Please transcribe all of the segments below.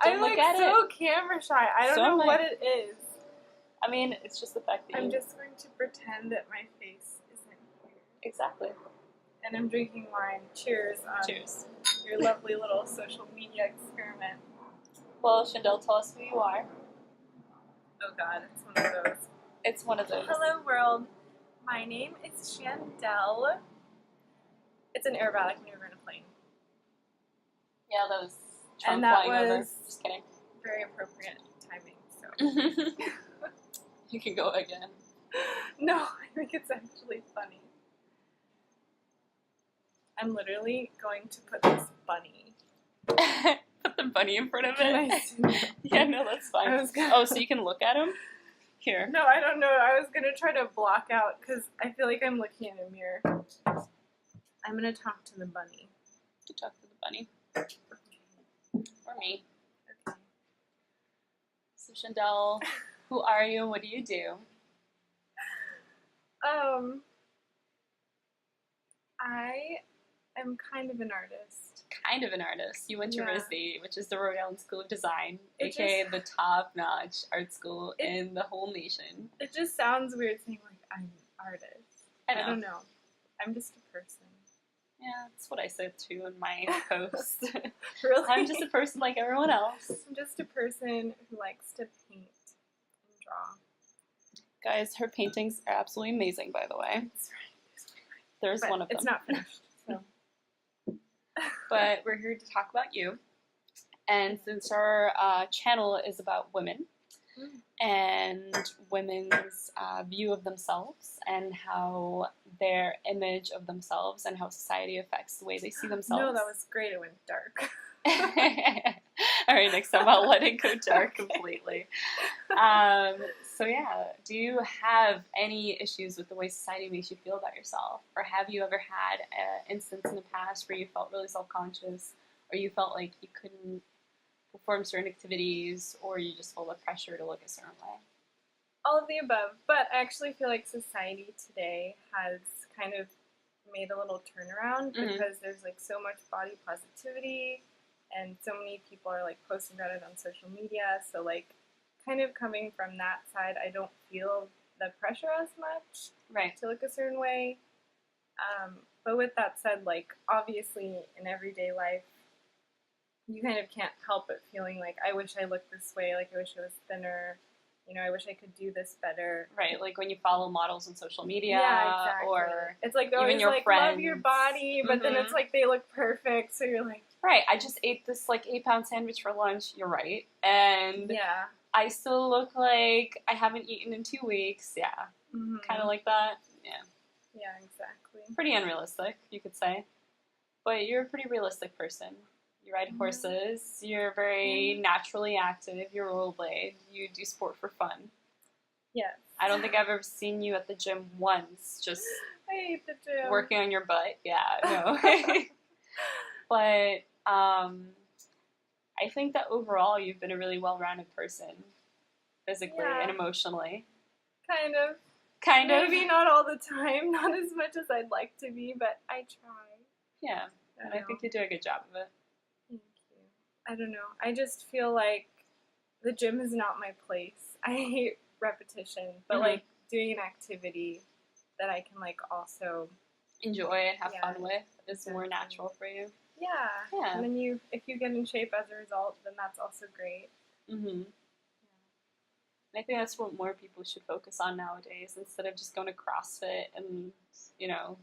I'm look like at so it. camera shy. I don't know what it is. I mean, it's just the fact that I'm just going to pretend that my face isn't here. Exactly. And I'm drinking wine. Cheers on Cheers. Your lovely little social media experiment. Well, Chandel, tell us who you are. Oh God, it's one of those. It's one of those. Hello world. My name is Chandel. It's an aerobatic maneuver in a plane. Yeah, that was Trump and that flying was over. Just kidding. Very appropriate timing. So you can go again. No, I think it's actually funny. I'm literally going to put this bunny. Put the bunny in front of it? Yeah, no, that's fine. Oh, so you can look at him? Here. No, I don't know. I was going to try to block out because I feel like I'm looking in a mirror. I'm going to talk to the bunny. You talk to the bunny. Or me. Okay. So, Chandel, who are you and what do you do? I am kind of an artist. Kind of an artist. You went to RISD, which is the Rhode Island School of Design, aka the top-notch art school in the whole nation. It just sounds weird saying, like, I'm an artist. I don't know. I'm just a person. Yeah, that's what I said, too, in my post. Really? I'm just a person like everyone else. I'm just a person who likes to paint and draw. Guys, her paintings are absolutely amazing, by the way. That's right. There's one of them. It's not finished, so. But we're here to talk about you. And since our channel is about women and women's view of themselves and how their image of themselves and how society affects the way they see themselves. No, that was great. It went dark. All right, next time I'll let it go dark completely. So yeah, do you have any issues with the way society makes you feel about yourself? Or have you ever had an instance in the past where you felt really self-conscious or you felt like you couldn't perform certain activities or you just felt the pressure to look a certain way? All of the above, but I actually feel like society today has kind of made a little turnaround because there's like so much body positivity and so many people are like posting about it on social media, so like kind of coming from that side, I don't feel the pressure as much to look a certain way. But with that said, like obviously in everyday life, you kind of can't help but feeling like I wish I looked this way, like I wish I was thinner, you know, I wish I could do this better. Right, like when you follow models on social media, or it's like even always your like friends. Love your body, but then it's like they look perfect, so you're like, right, I just ate this like 8-pound sandwich for lunch, you're right, and I still look like I haven't eaten in 2 weeks, kind of like that, yeah, exactly. Pretty unrealistic, you could say, but you're a pretty realistic person. You ride horses, you're very naturally active, you rollerblade, you do sport for fun. Yes. I don't think I've ever seen you at the gym once, just I hate the gym. Working on your butt, no. But I think that overall you've been a really well-rounded person, physically and emotionally. Kind of. Maybe not all the time, not as much as I'd like to be, but I try. Yeah, and I think you do a good job of it. Thank you. I don't know. I just feel like the gym is not my place. I hate repetition, but like doing an activity that I can like also enjoy and have fun with is more natural for you. Yeah. And then if you get in shape as a result, then that's also great. I think that's what more people should focus on nowadays instead of just going to CrossFit and, you know,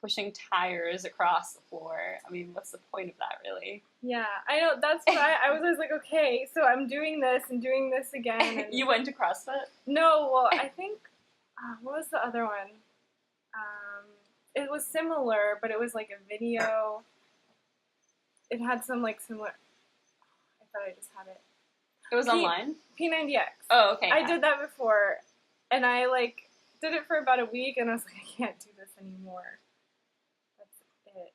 pushing tires across the floor. I mean, what's the point of that, really? Yeah, I know. That's why I was always like, okay, so I'm doing this and doing this again. And you went to CrossFit? No, well, I think, what was the other one? It was similar, but it was like a video. It had some like similar, I thought I just had it. It was online? P90X. Oh, okay. I did that before, and I like did it for about a week, and I was like, I can't do this anymore. That's it.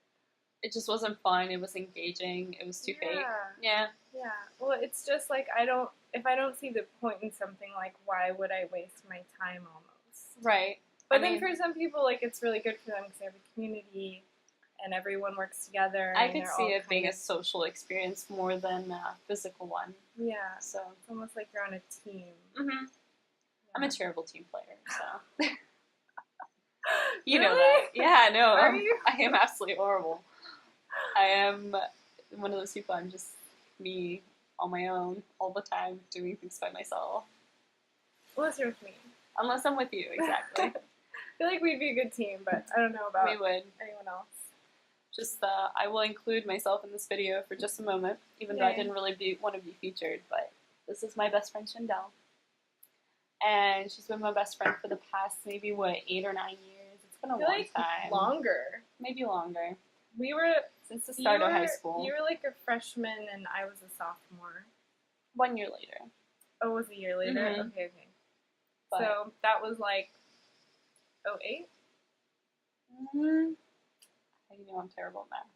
It just wasn't fun. It was engaging. It was too fake. Yeah. Well, it's just like if I don't see the point in something, like why would I waste my time almost? Right. But then for some people, like it's really good for them because they have a community. and everyone works together. I and could they're see all it being kind a social experience more than a physical one. Yeah, So it's almost like you're on a team. mm-hmm. I'm a terrible team player, so you Really? know that. Yeah, no, Are you? I am absolutely horrible. I am one of those people. I'm just me on my own all the time, doing things by myself. Unless you're with me. Unless I'm with you, exactly. I feel like we'd be a good team, but I don't know about We would. anyone else. Just, I will include myself in this video for just a moment, even though I Yay. didn't really want to be featured, but this is my best friend, Shandell. And she's been my best friend for the past maybe, 8 or 9 years? It's been a long time. Longer. Maybe longer. We were Since the start of high school. You were like a freshman and I was a sophomore. 1 year later. Oh, it was a year later? Mhm. Okay. But, so that was like 08? You know I'm terrible at math.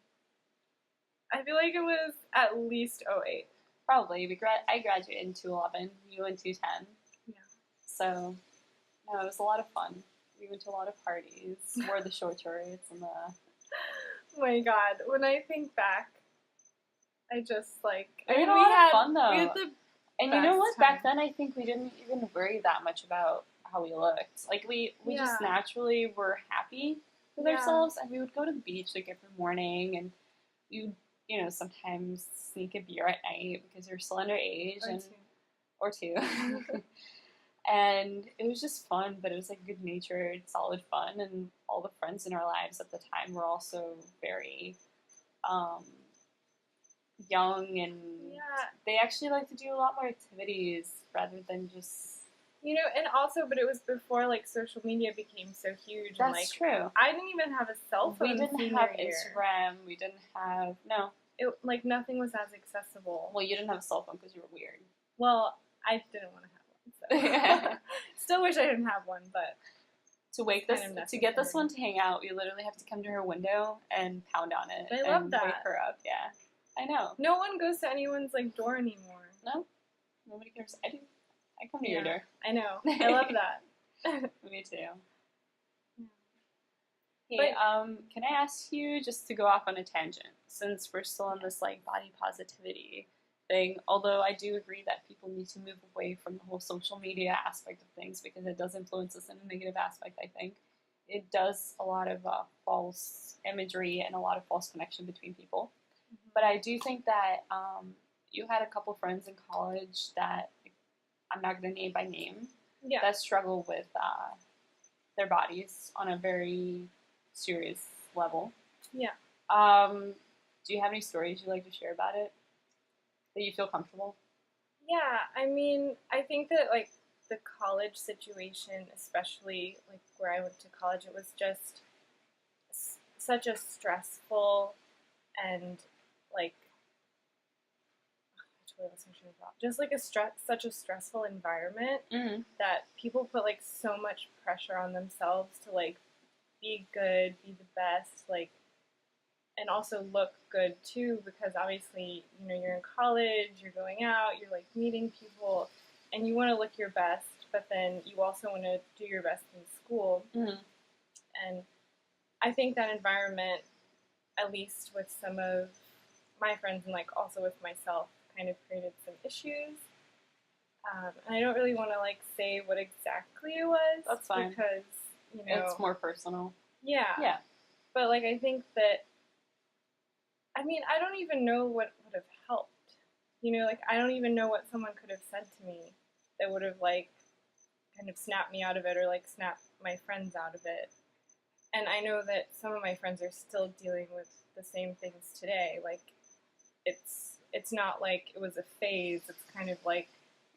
I feel like it was at least 08. Probably. I graduated in 2011. You in 2010. Yeah. So, no, it was a lot of fun. We went to a lot of parties, wore the short shorts and the... Oh my god, when I think back, I just like... We had a lot of fun, though. We had the And you know what? best Back time. then, I think we didn't even worry that much about how we looked. Like, we just Yeah. naturally were happy with Yeah. ourselves, and we would go to the beach, like, every morning, and we would, you know, sometimes sneak a beer at night because we were still underage. Or two. And it was just fun, but it was, like, good-natured, solid fun, and all the friends in our lives at the time were also very, young, and they actually like to do a lot more activities rather than just... You know, and also, but it was before, like, social media became so huge. That's and, like, true. I didn't even have a cell phone. We didn't senior have year. Instagram. We didn't have... No. It, like, nothing was as accessible. Well, you didn't have a cell phone because you were weird. Well, I didn't want to have one, so... Still wish I didn't have one, but... To get this one to hang out, you literally have to come to her window and pound on it. I love that. Wake her up, yeah. I know. No one goes to anyone's, like, door anymore. No? Nobody cares. I do. I come to your door. I know. I love that. Me too. Yeah. Hey, can I ask you, just to go off on a tangent, since we're still in this, like, body positivity thing, although I do agree that people need to move away from the whole social media aspect of things because it does influence us in a negative aspect, I think. It does a lot of false imagery and a lot of false connection between people. Mm-hmm. But I do think that you had a couple friends in college that, I'm not going to name by name, that struggle with their bodies on a very serious level. Yeah. Do you have any stories you'd like to share about it? That you feel comfortable? Yeah, I mean, I think that, like, the college situation, especially, like, where I went to college, it was just such a stressful and, like, just, like, such a stressful environment that people put, like, so much pressure on themselves to, like, be good, be the best, like, and also look good too, because obviously, you know, you're in college, you're going out, you're, like, meeting people, and you want to look your best, but then you also want to do your best in school. And I think that environment, at least with some of my friends and, like, also with myself, kind of created some issues. And I don't really want to, like, say what exactly it was. That's fine. Because, you know... It's more personal. Yeah. Yeah. But, like, I think that... I mean, I don't even know what would have helped. You know, like, I don't even know what someone could have said to me that would have, like, kind of snapped me out of it or, like, snapped my friends out of it. And I know that some of my friends are still dealing with the same things today. Like, it's not like it was a phase. It's kind of like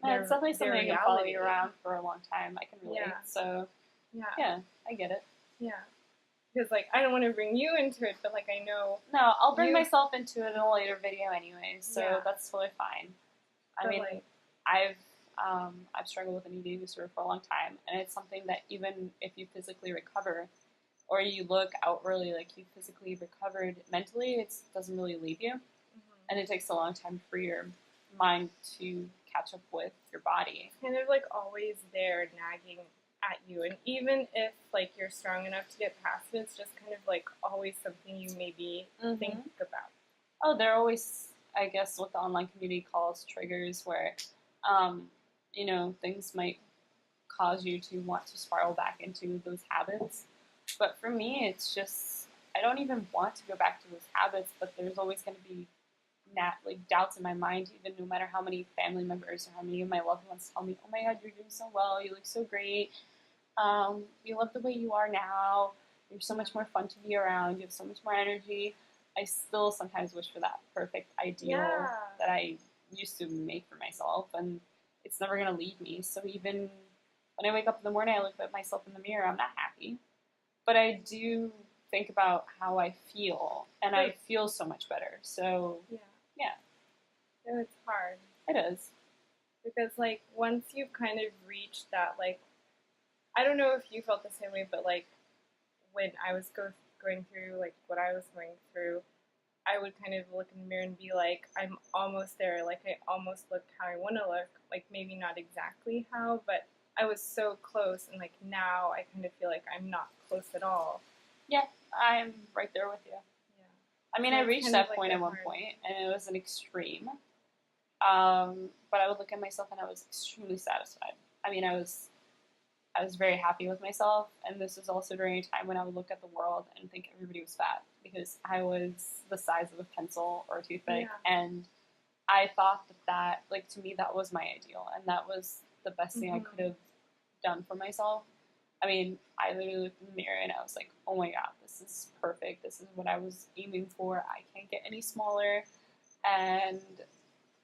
it's definitely something that can follow you around for a long time. I can relate. Yeah. So, yeah, I get it. Yeah. Because, like, I don't want to bring you into it, but, like, I know... No, I'll bring myself into it in a later video anyway, so that's totally fine. I mean, like, I've struggled with an eating disorder for a long time, and it's something that even if you physically recover, or you look outwardly like you physically recovered mentally, it doesn't really leave you. And it takes a long time for your mind to catch up with your body. Kind of, like, always there nagging at you. And even if, like, you're strong enough to get past it, it's just kind of, like, always something you maybe think about. Oh, there are always, I guess, what the online community calls triggers where, you know, things might cause you to want to spiral back into those habits. But for me, it's just, I don't even want to go back to those habits, but there's always going to be like doubts in my mind, even no matter how many family members or how many of my loved ones tell me, oh my God, you're doing so well, you look so great, we love the way you are now, you're so much more fun to be around, you have so much more energy. I still sometimes wish for that perfect ideal that I used to make for myself, and it's never going to leave me. So even when I wake up in the morning, I look at myself in the mirror, I'm not happy. But I do think about how I feel, and I feel so much better. So, yeah. And it's hard. It is. Because, like, once you've kind of reached that, like, I don't know if you felt the same way, but, like, when I was going through, like, what I was going through, I would kind of look in the mirror and be like, I'm almost there. Like, I almost look how I want to look. Like, maybe not exactly how, but I was so close. And, like, now I kind of feel like I'm not close at all. Yeah, I'm right there with you. Yeah. I mean, So I reached kind that of point like at one hard. point, and it was an extreme. But I would look at myself, and I was extremely satisfied. I mean, I was very happy with myself, and this was also during a time when I would look at the world and think everybody was fat because I was the size of a pencil or a toothpick, and I thought that, like, to me, that was my ideal, and that was the best thing I could have done for myself. I mean, I literally looked in the mirror and I was like, oh my God, this is perfect. This is what I was aiming for. I can't get any smaller. And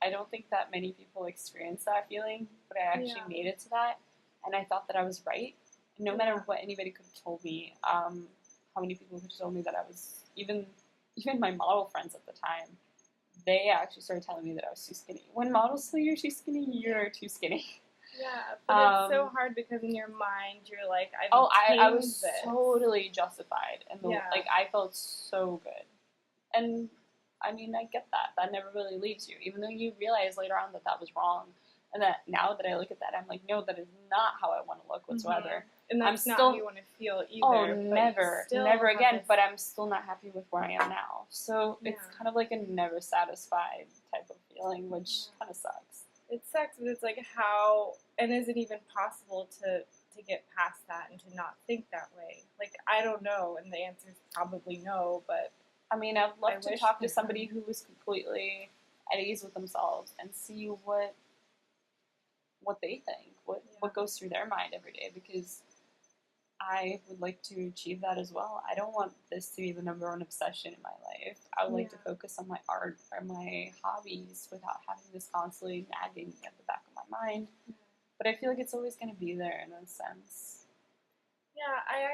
I don't think that many people experience that feeling, but I actually made it to that. And I thought that I was right. And no matter what anybody could have told me, how many people could have told me that I was, even my model friends at the time, they actually started telling me that I was too skinny. When models tell you you're too skinny, you're too skinny. Yeah, but it's so hard because in your mind you're like, I was this. totally justified, and like I felt so good. And I mean, I get that. That never really leaves you, even though you realize later on that that was wrong. And that now that I look at that, I'm like, no, that is not how I want to look whatsoever. And that's not how you want to feel either. Oh, never again. But I'm still not happy with where I am now. So it's kind of like a never satisfied type of feeling, which kind of sucks. It sucks, but it's like how, and is it even possible to get past that and to not think that way? Like, I don't know, and the answer is probably no, but I mean, I'd love to talk to somebody who was completely at ease with themselves and see what they think, what goes through their mind every day, because I would like to achieve that as well. I don't want this to be the number one obsession in my life. I would like to focus on my art or my hobbies without having this constantly nagging at the back of my mind. But I feel like it's always going to be there in a sense. Yeah, I